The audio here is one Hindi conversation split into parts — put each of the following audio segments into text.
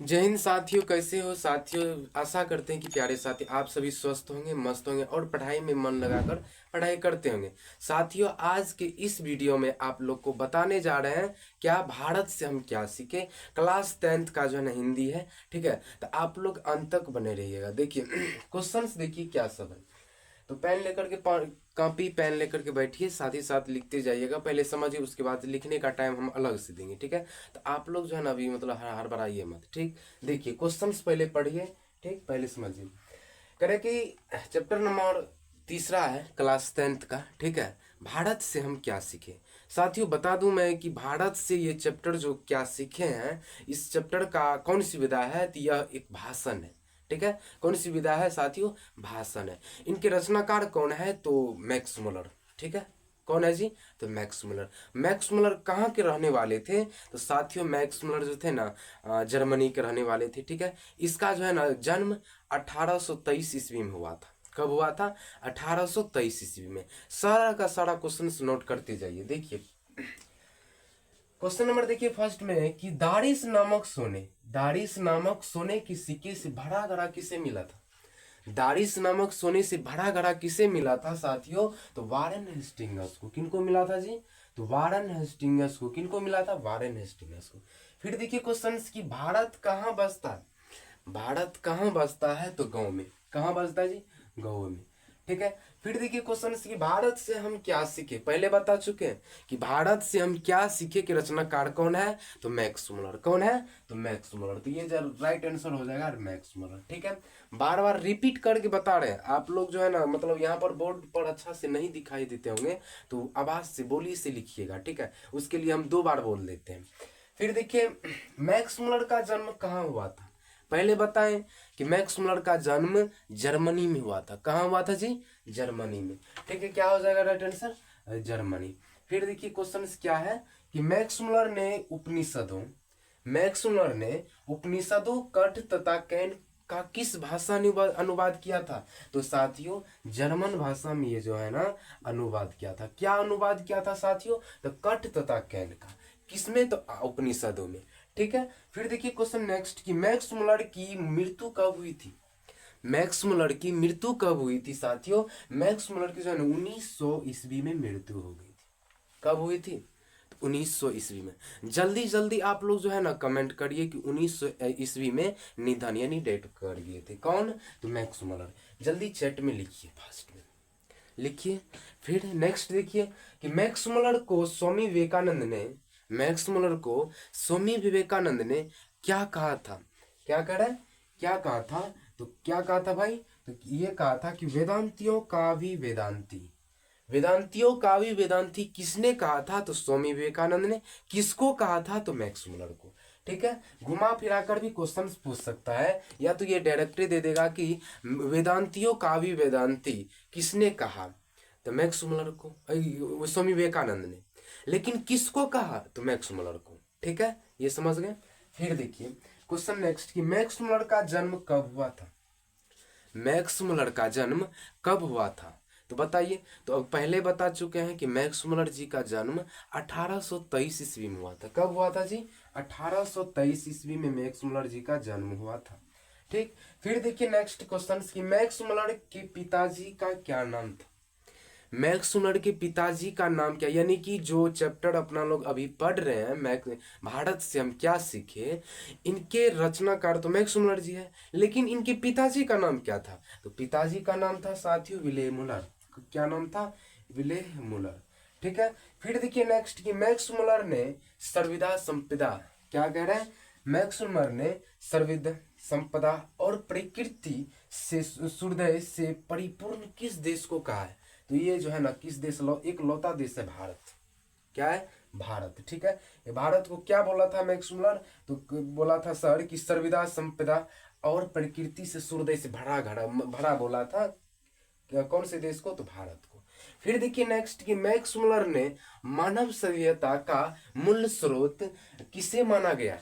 जय हिंद साथियों, कैसे हो साथियों। आशा करते हैं कि प्यारे साथी आप सभी स्वस्थ होंगे, मस्त होंगे और पढ़ाई में मन लगाकर पढ़ाई करते होंगे। साथियों, आज के इस वीडियो में आप लोग को बताने जा रहे हैं क्या भारत से हम क्या सीखे। क्लास 10th का जो है ना हिंदी है, ठीक है। तो आप लोग अंत तक बने रहिएगा। देखिए क्वेश्चंस देखिए क्या सब है। तो पेन लेकर के कॉपी पेन लेकर के बैठिए, साथ ही साथ लिखते जाइएगा। पहले समझिए, उसके बाद लिखने का टाइम हम अलग से देंगे, ठीक है। तो आप लोग जो है ना अभी मतलब हड़बड़ाइए मत, ठीक। देखिए क्वेश्चंस पहले पढ़िए, ठीक, पहले समझिए। करें कि चैप्टर नंबर तीसरा है क्लास 10th का, ठीक है। भारत से हम क्या सीखे। साथियों बता दूं मैं कि भारत से ये चैप्टर जो क्या सीखे हैं, इस चैप्टर का कौन सी विधा है, तो यह एक भाषण है, ठीक है। कौन सी विधा है साथियों, भाषण है। इनके रचनाकार कौन है, तो मैक्स मुलर, ठीक है। कौन है जी, तो मैक्स मुलर। मैक्स मुलर कहाँ के रहने वाले थे, तो साथियों मैक्स मुलर जो थे ना जर्मनी के रहने वाले थे, ठीक है। इसका जो है ना जन्म 1823 ईस्वी में हुआ था। कब हुआ था, 1823 ईस्वी में। सारा का सारा क्वेश्चन नोट करते जाइए। देखिए क्वेश्चन नंबर देखिए फर्स्ट में कि दारिस नामक सोने की सिक्के से भरा गड़ा किसे मिला था। दारिस नामक सोने से भरा गड़ा किसे मिला था साथियों, तो वारेन हेस्टिंगस को। किनको मिला था जी, तो वारेन हेस्टिंगस को। किनको मिला था, वारेन हेस्टिंगस को। फिर देखिए क्वेश्चन की भारत कहाँ बसता है। भारत कहाँ बसता है, तो गांव में। कहाँ बसता है जी, गांव में, ठीक है। फिर देखिए क्वेश्चन की भारत से हम क्या सीखे। पहले बता चुके हैं कि भारत से हम क्या सीखे कि रचनाकार कौन है, तो मैक्स मुलर। कौन है, तो मैक्स मुलर। तो ये राइट आंसर हो जाएगा मैक्स मुलर, ठीक है। बार बार रिपीट करके बता रहे हैं आप लोग जो है ना, मतलब यहाँ पर बोर्ड पर अच्छा से नहीं दिखाई देते होंगे, तो आवाज से बोली से लिखिएगा, ठीक है। उसके लिए हम 2 बार बोल देते हैं। फिर देखिए मैक्स मुलर का जन्म कहाँ हुआ था। पहले बताएं कि मैक्स मुलर का जन्म जर्मनी में हुआ था। कहाँ हुआ था जी, जर्मनी में, ठीक है। क्या हो जाएगा राइट आंसर, जर्मनी। फिर देखिए क्वेश्चन क्या है कि मैक्स मुलर ने उपनिषदों कठ तथा कैन का किस भाषा में अनुवाद किया था, तो साथियों जर्मन भाषा में ये जो है ना अनुवाद किया था। क्या अनुवाद किया था साथियों, तो कठ तथा कैन का। किसमें, तो उपनिषदों में, ठीक है। फिर देखिए क्वेश्चन नेक्स्ट कि मैक्स मुलर की मृत्यु कब हुई थी। मैक्स मुलर की मृत्यु कब हुई थी साथियों, मैक्स मुलर की जो है 1900 ईस्वी में मृत्यु हो गई थी। कब हुई थी, तो 1900 ईस्वी में। जल्दी जल्दी आप लोग जो है ना कमेंट करिए कि 1900 ईस्वी में निधन यानी डेथ कर गए थे। कौन, तो मैक्स मुलर। जल्दी चैट में लिखिए, फास्ट में लिखिए। फिर नेक्स्ट देखिए कि मैक्स मुलर को स्वामी विवेकानंद ने क्या कहा था। क्या कह रहा है, क्या कहा था, तो क्या कहा था भाई, तो ये कहा था कि वेदांतियों का भी वेदांती किसने कहा था, तो स्वामी विवेकानंद ने। किसको कहा था, तो मैक्स मुलर को, ठीक है। घुमा फिरा कर भी क्वेश्चन पूछ सकता है, या तो ये डायरेक्टली दे देगा कि वेदांतियों का भी वेदांती किसने कहा, तो मैक्स मुलर को, स्वामी विवेकानंद ने। लेकिन किसको कहा, तो मैक्स मुलर को, ठीक है। ये समझ गए। फिर देखिए क्वेश्चन नेक्स्ट कि मैक्स मुलर का जन्म कब हुआ था। मैक्स मुलर का जन्म कब हुआ था, तो बताइए। तो अब पहले बता चुके हैं कि मैक्स मुलर जी का जन्म 1823 ईस्वी में हुआ था। कब हुआ था जी, 1823 ईस्वी में मैक्स मुलर जी का जन्म हुआ था, ठीक। फिर देखिए नेक्स्ट क्वेश्चन कि मैक्स मुलर के पिताजी का क्या नाम था। मैक्स मुलर के पिताजी का नाम क्या, यानी कि जो चैप्टर अपना लोग अभी पढ़ रहे हैं मैक्स भारत से हम क्या सीखे, इनके रचनाकार तो मैक्स मुलर जी है, लेकिन इनके पिताजी का नाम क्या था, तो पिताजी का नाम था साथियों विले मुलर। क्या नाम था, विले मुलर, ठीक है। फिर देखिए नेक्स्ट कि मैक्स मुलर ने सर्वदा संपदा, क्या कह रहे हैं, मैक्स मुलर ने सर्वदा संपदा और प्रकृति से सूर्योदय से परिपूर्ण किस देश को कहा है, तो ये जो है ना किस देश एक लौता देश है भारत। क्या है, भारत, ठीक है। ये भारत को क्या बोला था मैक्स मुलर, तो बोला था सर कि सर्वदा संपदा और प्रकृति से सूर्योदय से भरा घड़ा भरा बोला था। कौन से देश को, तो भारत को। फिर देखिए नेक्स्ट कि मैक्स मुलर ने मानव सभ्यता का मूल स्रोत किसे माना गया।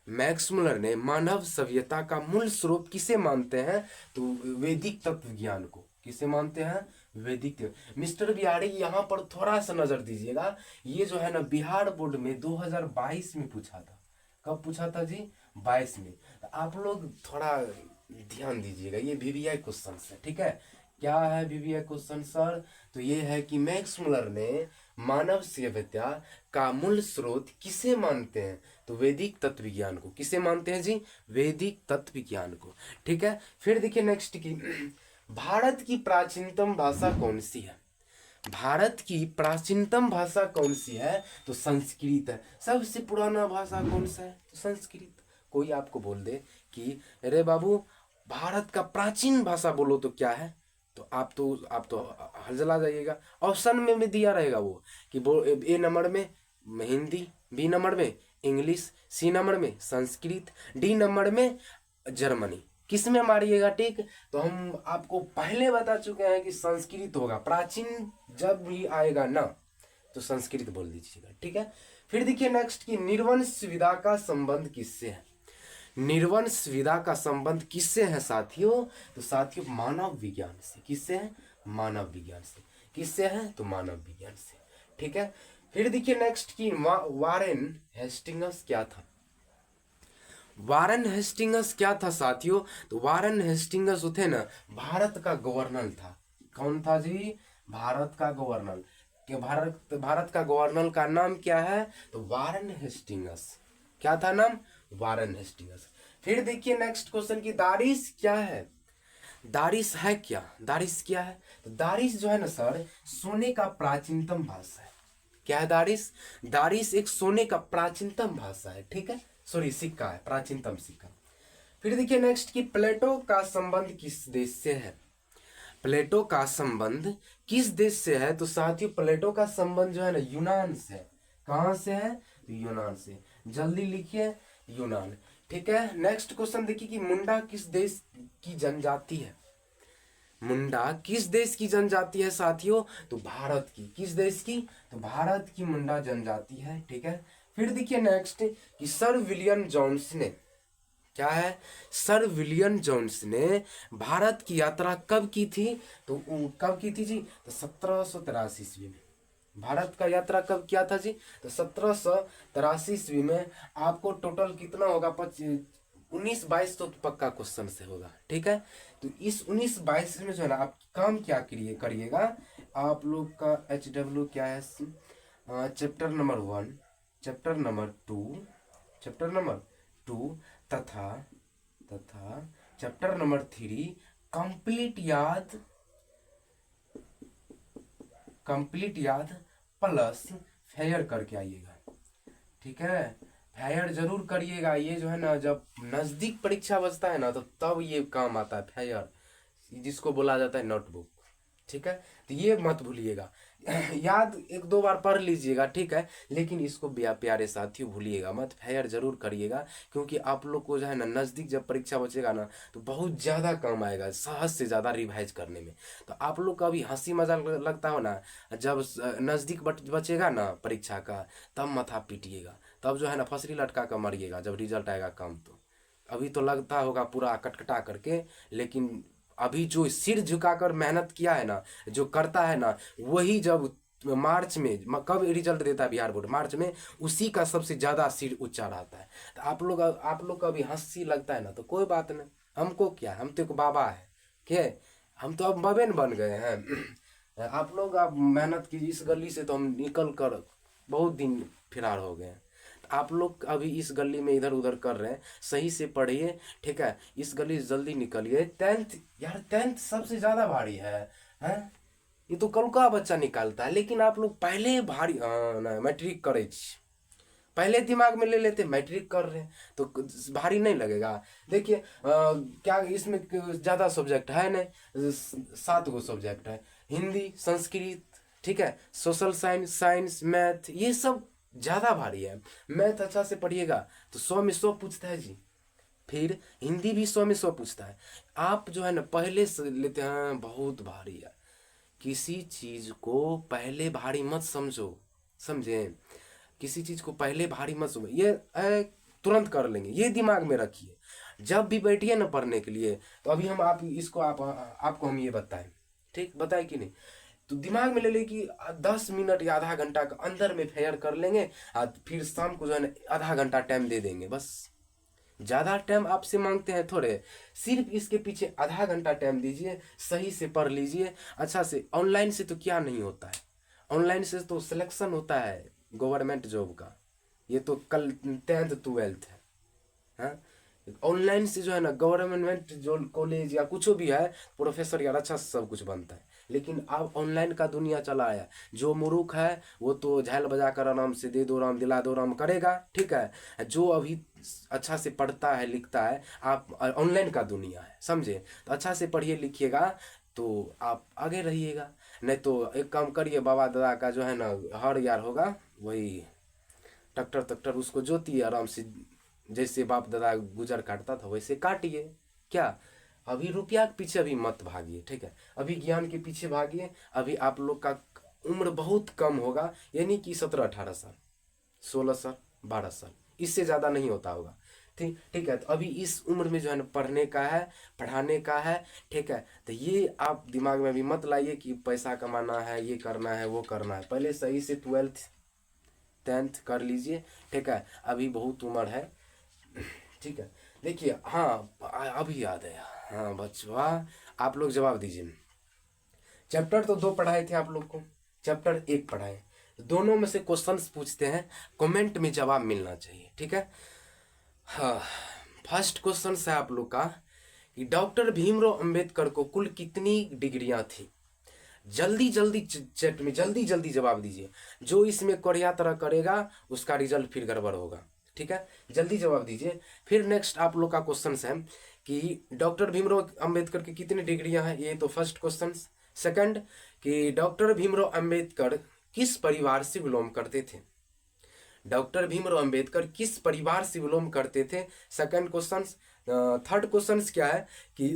मैक्स मुलर ने मानव सभ्यता का मूल स्रोत किसे मानते हैं, तो वैदिक तत्व ज्ञान को। किसे मानते हैं, वैदिक। मिस्टर बिहारी यहाँ पर थोड़ा सा नजर दीजिएगा, ये जो है ना बिहार बोर्ड में 2022 में पूछा था। कब पूछा था जी? 22 में। तो आप लोग थोड़ा ध्यान दीजिएगा, ये वीवीआई क्वेश्चन है, ठीक है। क्या है वीवीआई क्वेश्चन सर? तो ये है कि मैक्स मुलर ने मानव सभ्यता का मूल स्रोत किसे मानते हैं? तो वैदिक तत्व विज्ञान को। किसे मानते हैं जी? वैदिक तत्व विज्ञान को, ठीक है। फिर देखिए नेक्स्ट की, भारत की प्राचीनतम भाषा कौन सी है? भारत की प्राचीनतम भाषा कौन सी है? तो संस्कृत है। सबसे पुराना भाषा कौन सा है? तो संस्कृत। कोई आपको बोल दे कि अरे बाबू भारत का प्राचीन भाषा बोलो तो क्या है, तो आप तो हलजला जाइएगा। ऑप्शन में भी दिया रहेगा वो कि ए नंबर में हिंदी, बी नंबर में इंग्लिश, सी नंबर में संस्कृत, डी नंबर में जर्मनी। किस में मारिएगा? ठीक, तो हम आपको पहले बता चुके हैं कि संस्कृत होगा। प्राचीन जब भी आएगा ना तो संस्कृत बोल दीजिएगा, ठीक है। फिर देखिए नेक्स्ट की, निर्वंश विधा का संबंध किससे है? निर्वंश विधा का संबंध किससे है साथियों? तो साथियों मानव विज्ञान से। किससे है? मानव विज्ञान से। किससे है? तो मानव विज्ञान से, ठीक है। फिर देखिए नेक्स्ट की, वारेन हेस्टिंग्स क्या था? वारन हेस्टिंग्स क्या था साथियों? तो वारन हेस्टिंग्स थे ना, भारत का गवर्नर था। कौन था जी? भारत का गवर्नर। कि भारत का गवर्नर का नाम क्या है? तो वारन हेस्टिंग्स। क्या था नाम? Warren Hastings. फिर देखिए नेक्स्ट क्वेश्चन की, दारिश क्या है? दारिश है क्या? दारिश क्या है? तो दारिश जो है ना सर, सोने का प्राचीनतम भाषा है। क्या है दारिश? दारिश एक सोने का प्राचीनतम भाषा है, ठीक है। सॉरी, सिक्का है, प्राचीनतम सिक्का। फिर देखिए नेक्स्ट की, प्लेटो का संबंध किस देश से है? प्लेटो का संबंध किस देश से है? तो साथियों प्लेटो का संबंध जो है ना, यूनान से है। कहां से है? तो यूनान से। जल्दी लिखिए, यूनान, ठीक है। नेक्स्ट क्वेश्चन देखिए कि मुंडा किस देश की जनजाति है? मुंडा किस देश की जनजाति है साथियों? तो भारत की। किस देश की? तो भारत की मुंडा जनजाति है, ठीक है। फिर देखिए नेक्स्ट कि सर विलियम जोन्स ने, क्या है? सर विलियम जोन्स ने भारत की यात्रा कब की थी? तो कब की थी जी? तो 1783 ईस्वी में। भारत का यात्रा कब किया था जी? तो 1783 ईस्वी में। आपको टोटल कितना होगा? 19-22 तो पक्का क्वेश्चन से होगा, ठीक है। तो इस 19-22 में जो है ना, आप काम क्या करिएगा, आप लोग का HW क्या है? Chapter number 1, chapter number 2, chapter number 2 तथा चैप्टर नंबर 3 कंप्लीट याद प्लस फेयर करके आइएगा, ठीक है। फेयर जरूर करिएगा। ये जो है ना, जब नजदीक परीक्षा बचता है ना, तो तब ये काम आता है फेयर, जिसको बोला जाता है नोटबुक, ठीक है। तो ये मत भूलिएगा। याद 1-2 बार पढ़ लीजिएगा, ठीक है, लेकिन इसको प्यारे साथियों भूलिएगा मत, फेयर जरूर करिएगा। क्योंकि आप लोग को जो है ना, नज़दीक जब परीक्षा बचेगा ना, तो बहुत ज़्यादा काम आएगा, सहज से ज़्यादा रिवाइज करने में। तो आप लोग का अभी हंसी मजाक लगता हो ना, जब नज़दीक बचेगा ना परीक्षा का, तब माथा पीटिएगा, तब जो है ना फसरी लटका कर मरिएगा जब रिजल्ट आएगा कम। तो अभी तो लगता होगा पूरा कटकटा करके, लेकिन अभी जो सिर झुकाकर मेहनत किया है ना, जो करता है ना, वही जब मार्च में, कब रिजल्ट देता है बिहार बोर्ड? मार्च में। उसी का सबसे ज्यादा सिर ऊंचा रहता है। तो आप लोग का अभी हंसी लगता है ना, तो कोई बात नहीं, हमको क्या, हम तो एक बाबा है के, हम तो अब बबेन बन गए हैं। आप लोग आप मेहनत कीजिए, इस गली से तो हम निकल कर बहुत दिन फिरार हो गए हैं। आप लोग अभी इस गली में इधर उधर कर रहे हैं, सही से पढ़िए, ठीक है। इस गली से जल्दी निकलिए। 10th यार, 10th सबसे ज्यादा भारी है, हैं? ये तो कल का बच्चा निकालता है, लेकिन आप लोग पहले भारी मैट्रिक करे, पहले दिमाग में ले लेते मैट्रिक कर रहे हैं तो भारी नहीं लगेगा। देखिए क्या इसमें ज्यादा सब्जेक्ट है नहीं, 7 गो सब्जेक्ट है, हिंदी, संस्कृत, ठीक है, सोशल साइंस, साइंस, मैथ, ये सब ज्यादा भारी है। मैथ अच्छा से पढ़िएगा तो 100 में 100 पूछता है जी। फिर हिंदी भी 100 में 100 पूछता है। आप जो है ना पहले से लेते हैं, बहुत भारी है। किसी चीज को पहले भारी मत समझो, समझे? किसी चीज को पहले भारी मत समझो, ये तुरंत कर लेंगे, ये दिमाग में रखिए। जब भी बैठिए ना पढ़ने के लिए, तो अभी हम आप इसको आपको हम ये बताएं, ठीक, बताए कि नहीं? तो दिमाग में ले ले कि 10 मिनट या आधा घंटा के अंदर में फेयर कर लेंगे और फिर शाम को जो है ना आधा घंटा टाइम दे देंगे बस। ज़्यादा टाइम आपसे मांगते हैं थोड़े, सिर्फ इसके पीछे आधा घंटा टाइम दीजिए, सही से पढ़ लीजिए अच्छा से। ऑनलाइन से तो क्या नहीं होता है, ऑनलाइन से तो सिलेक्शन होता है गवर्नमेंट जॉब का, ये तो कल 10th 12th है। हाँ, ऑनलाइन से जो है ना गवर्नमेंट जो कॉलेज या कुछ भी है प्रोफेसर यार अच्छा से सब कुछ बनता है। लेकिन अब ऑनलाइन का दुनिया चला आया, जो मूर्ख है वो तो झाल बजा कर आराम से दे दो राम दिला दो राम करेगा, ठीक है। जो अभी अच्छा से पढ़ता है लिखता है, आप ऑनलाइन का दुनिया है समझे, तो अच्छा से पढ़िए लिखिएगा तो आप आगे रहिएगा। नहीं तो एक काम करिए, बाबा दादा का जो है ना हर यार होगा वही ट्रैक्टर ट्रैक्टर उसको जोतिए आराम से, जैसे बाप दादा गुजर काटता था वैसे काटिए। क्या अभी रुपया के पीछे अभी मत भागिए, ठीक है, अभी ज्ञान के पीछे भागिए। अभी आप लोग का उम्र बहुत कम होगा, यानी कि 17 18 साल 16 साल 12 साल, इससे ज़्यादा नहीं होता होगा। ठीक ठीक है, तो अभी इस उम्र में जो है ना पढ़ने का है पढ़ाने का है, ठीक है। तो ये आप दिमाग में भी मत लाइए कि पैसा कमाना है ये करना है वो करना है, पहले सही से 12th 10th कर लीजिए, ठीक है, अभी बहुत उम्र है, ठीक है। देखिए हाँ अभी याद है, हाँ बचवा आप लोग जवाब दीजिए। चैप्टर तो 2 पढ़ाए थे आप लोग को, चैप्टर 1 पढ़ाए, दोनों में से क्वेश्चंस पूछते हैं, कमेंट में जवाब मिलना चाहिए, ठीक है। हाँ, फर्स्ट क्वेश्चन है आप लोग का कि डॉक्टर भीमराव अंबेडकर को कुल कितनी डिग्रियां थी। जल्दी जल्दी चैट में जल्दी जल्दी जवाब दीजिए, जो इसमें कोरिया तरह करेगा उसका रिजल्ट फिर गड़बड़ होगा, ठीक है, जल्दी जवाब दीजिए। फिर नेक्स्ट आप लोग का क्वेश्चन है कि डॉक्टर भीमराव अंबेडकर की कितनी डिग्रियां हैं, ये तो फर्स्ट क्वेश्चन। सेकंड कि डॉक्टर भीमराव अंबेडकर किस परिवार से बिलोंग करते थे, डॉक्टर भीमराव अंबेडकर किस परिवार से बिलोंग करते थे, सेकंड क्वेश्चन। थर्ड क्वेश्चन क्या है कि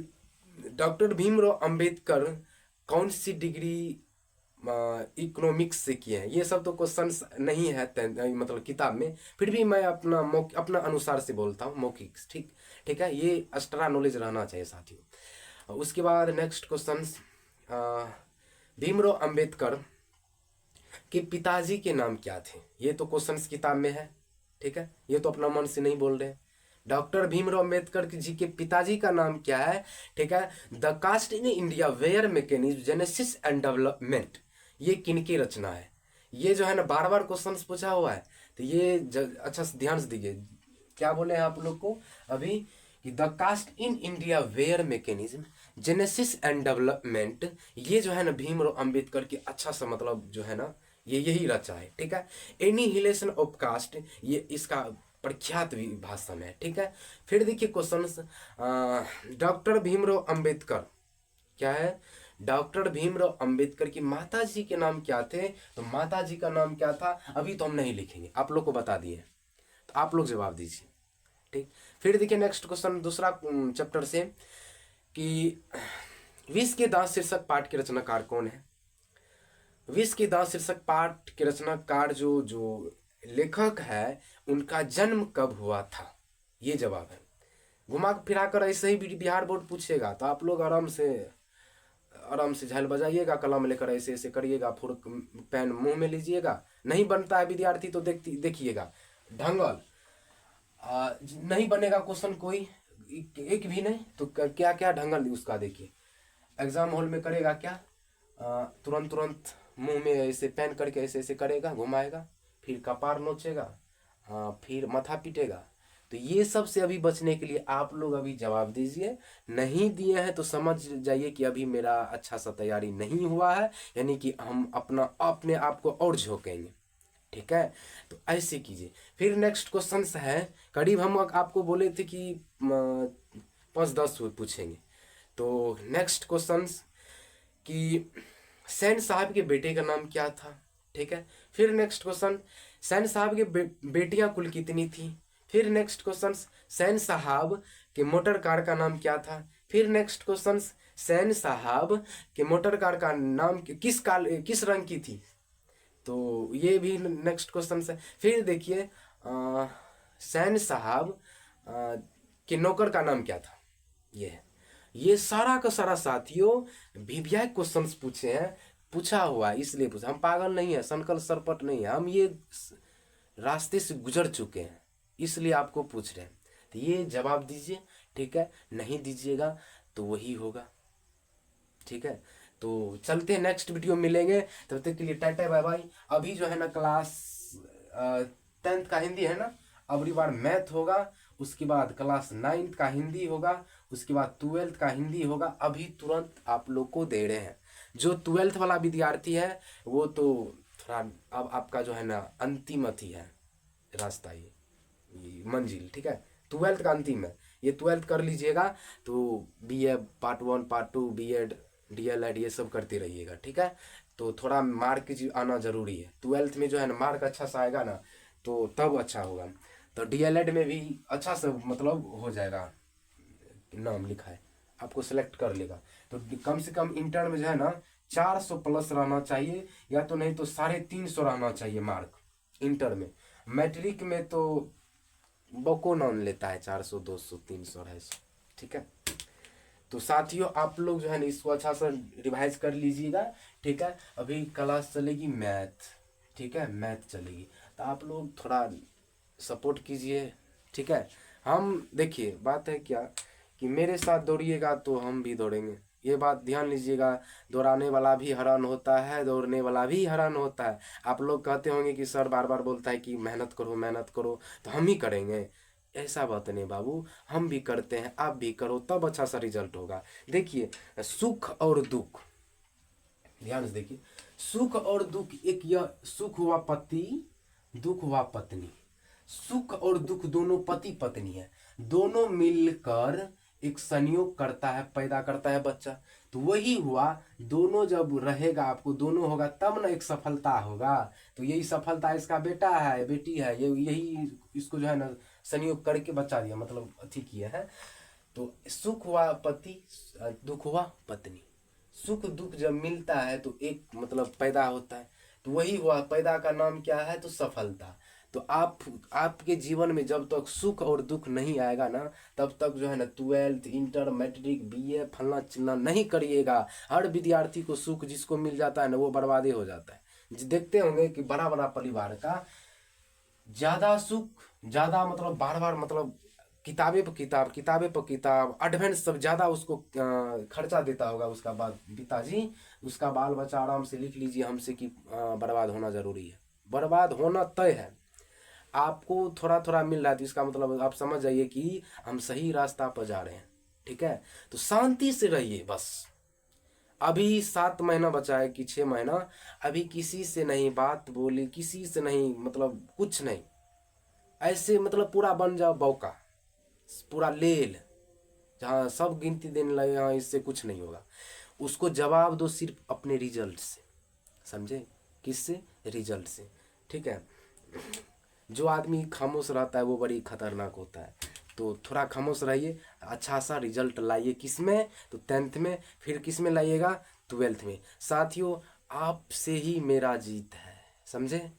डॉक्टर भीमराव अंबेडकर कौन सी डिग्री इकोनॉमिक्स से किए हैं। ये सब तो क्वेश्चंस नहीं है मतलब किताब में, फिर भी मैं अपना अनुसार से बोलता हूँ मौखिक, ठीक ठीक है, ये एक्स्ट्रा नॉलेज रहना चाहिए साथियों। उसके बाद नेक्स्ट क्वेश्चन, भीमराव अंबेडकर के पिताजी के नाम क्या थे, ये तो क्वेश्चंस किताब में है, ठीक है, ये तो अपना मन से नहीं बोल रहे। डॉक्टर भीमराव अंबेडकर जी के पिताजी का नाम क्या है, ठीक है। The caste in India where mechanism genesis and development, ये किनकी रचना है। ये जो है ना बार बार क्वेश्चन पूछा हुआ है, तो ये अच्छा से ध्यान से दीजिए। क्या बोले हैं आप लोग को अभी कि the caste in India where mechanism genesis and development, ये जो है ना भीमराव अंबेडकर की अच्छा सा मतलब जो है ना ये यही रचा है, ठीक है। एनिहिलेशन ऑफ कास्ट, ये इसका प्रख्यात भी भाषण है, ठीक है। फिर देखिए क्वेश्चन, डॉक्टर भीमराव अंबेडकर क्या है, डॉक्टर भीमराव अंबेडकर की माता जी के नाम क्या थे, तो माता जी का नाम क्या था, अभी तो हम नहीं लिखेंगे, आप लोग को बता दिए, तो आप लोग जवाब दीजिए, ठीक। फिर देखिए नेक्स्ट क्वेश्चन दूसरा चैप्टर से कि विष के दांत शीर्षक पाठ के रचनाकार कौन है। विष के दांत शीर्षक पाठ के रचनाकार जो जो लेखक है उनका जन्म कब हुआ था, ये जवाब है। घुमा फिरा कर ऐसे ही बिहार बोर्ड पूछेगा तो आप लोग आराम से झाल बजाइएगा, कलम लेकर ऐसे ऐसे करिएगा, फुर पेन मुंह में लीजिएगा। नहीं बनता है विद्यार्थी तो देखिएगा ढंगल नहीं बनेगा क्वेश्चन कोई एक भी नहीं, तो क्या क्या ढंगल उसका देखिए। एग्जाम हॉल में करेगा क्या, तुरंत तुरंत मुंह में ऐसे पेन करके ऐसे ऐसे करेगा, घुमाएगा, फिर कपार नोचेगा, फिर माथा पीटेगा। तो ये सब से अभी बचने के लिए आप लोग अभी जवाब दीजिए, नहीं दिए हैं तो समझ जाइए कि अभी मेरा अच्छा सा तैयारी नहीं हुआ है, यानी कि हम अपने आप को और झोंकेंगे, ठीक है। तो ऐसे कीजिए। फिर नेक्स्ट क्वेश्चन है, करीब हम आपको बोले थे कि 5-10 पूछेंगे। तो नेक्स्ट क्वेश्चन कि सैन साहब के बेटे का नाम क्या था, ठीक है। फिर नेक्स्ट क्वेश्चन, सैन साहब के बेटियां कुल कितनी थी। फिर नेक्स्ट क्वेश्चन, सैन साहब के मोटर कार का नाम क्या था। फिर नेक्स्ट क्वेश्चन, सैन साहब के मोटर कार का नाम किस रंग की थी, तो ये भी नेक्स्ट क्वेश्चन है। फिर देखिए सैन साहब के नौकर का नाम क्या था, ये है। ये सारा का सारा साथियों वीवीआई क्वेश्चंस पूछे हैं, पूछा हुआ है इसलिए पूछा। हम पागल नहीं है, संकल सरपट नहीं है, हम ये रास्ते से गुजर चुके हैं इसलिए आपको पूछ रहे हैं। तो ये जवाब दीजिए, ठीक है, नहीं दीजिएगा तो वही होगा, ठीक है। तो चलते हैं, नेक्स्ट वीडियो में मिलेंगे, तब तक के लिए टाटा बाय बाय। अभी जो है ना क्लास 10th का हिंदी है ना, अगली बार मैथ होगा, उसके बाद क्लास 9th का हिंदी होगा, उसके बाद 12th का हिंदी होगा। अभी तुरंत आप लोग को दे रहे हैं। जो 12th वाला विद्यार्थी है वो तो थोड़ा अब आपका जो है ना अंतिम अथी है रास्ता, ये मंजिल, ठीक है। 12th का अंतिम है, ये 12th कर लीजिएगा तो BA part 1 part 2 B.Ed DL.Ed ये सब करते रहिएगा, ठीक है। तो थोड़ा मार्क आना जरूरी है 12th में, जो है ना मार्क अच्छा सा आएगा ना तो तब अच्छा होगा। तो DL.Ed में भी अच्छा से मतलब हो जाएगा, नाम लिखा है आपको सेलेक्ट कर लेगा। तो कम से कम इंटर में जो है ना 400 प्लस रहना चाहिए, या तो नहीं तो 350 रहना चाहिए मार्क इंटर में। मैट्रिक में तो बको नॉन लेता है 400 200 300 250, ठीक है। तो साथियों आप लोग जो है ना इसको अच्छा सा रिवाइज कर लीजिएगा, ठीक है। अभी क्लास चलेगी मैथ, ठीक है, मैथ चलेगी, तो आप लोग थोड़ा सपोर्ट कीजिए, ठीक है। हम देखिए बात है क्या कि मेरे साथ दौड़िएगा तो हम भी दौड़ेंगे, ये बात ध्यान लीजिएगा। दौड़ाने वाला भी हैरान होता है, दौड़ने वाला भी हैरान होता है। आप लोग कहते होंगे कि सर बार बार बोलता है कि मेहनत करो मेहनत करो, तो हम ही करेंगे, ऐसा बात नहीं बाबू, हम भी करते हैं, आप भी करो, तब अच्छा सा रिजल्ट होगा। देखिए सुख और दुख, ध्यान से देखिए, सुख और दुख, एक यह सुख हुआ पति, दुख हुआ पत्नी। सुख और दुख दोनों पति पत्नी है, दोनों मिलकर एक संयोग करता है, पैदा करता है बच्चा। तो वही हुआ, दोनों जब रहेगा आपको, दोनों होगा तब ना एक सफलता होगा। तो यही सफलता इसका बेटा है बेटी है, ये यही इसको जो है ना संयोग करके बच्चा दिया, मतलब अथी किया है। तो सुख हुआ पति, दुख हुआ पत्नी। सुख दुख जब मिलता है तो एक मतलब पैदा होता है, तो वही हुआ, पैदा का नाम क्या है, तो सफलता। तो आपके जीवन में जब तक सुख और दुख नहीं आएगा ना, तब तक जो है ना 12th इंटर मैट्रिक BA फलना चिलना नहीं करिएगा। हर विद्यार्थी को सुख जिसको मिल जाता है ना वो बर्बादी हो जाता है। देखते होंगे कि बड़ा बड़ा परिवार का ज्यादा सुख, ज्यादा मतलब बार बार मतलब किताबें पर किताब, किताबें पर किताब, एडवांस सब ज्यादा उसको खर्चा देता होगा उसका बाद पिताजी, उसका बाल बच्चा आराम से लिख लीजिए हमसे कि बर्बाद होना जरूरी है, बर्बाद होना तय है। आपको थोड़ा थोड़ा मिल रहा है तो इसका मतलब आप समझ जाइए कि हम सही रास्ता पर जा रहे हैं, ठीक है। तो शांति से रहिए बस। अभी 7 महीना बचा है कि 6 महीना, अभी किसी से नहीं बात बोली, किसी से नहीं मतलब कुछ नहीं, ऐसे मतलब पूरा बन जाओ बौका, पूरा लेल, जहाँ सब गिनती देने लगे हाँ इससे कुछ नहीं होगा। उसको जवाब दो सिर्फ अपने रिजल्ट से, समझे, किससे, रिजल्ट से, ठीक है। जो आदमी खामोश रहता है वो बड़ी खतरनाक होता है। तो थोड़ा खामोश रहिए, अच्छा सा रिजल्ट लाइए, किस में, तो 10th में, फिर किस में लाइएगा, 12th में। साथियों आपसे ही मेरा जीत है, समझे।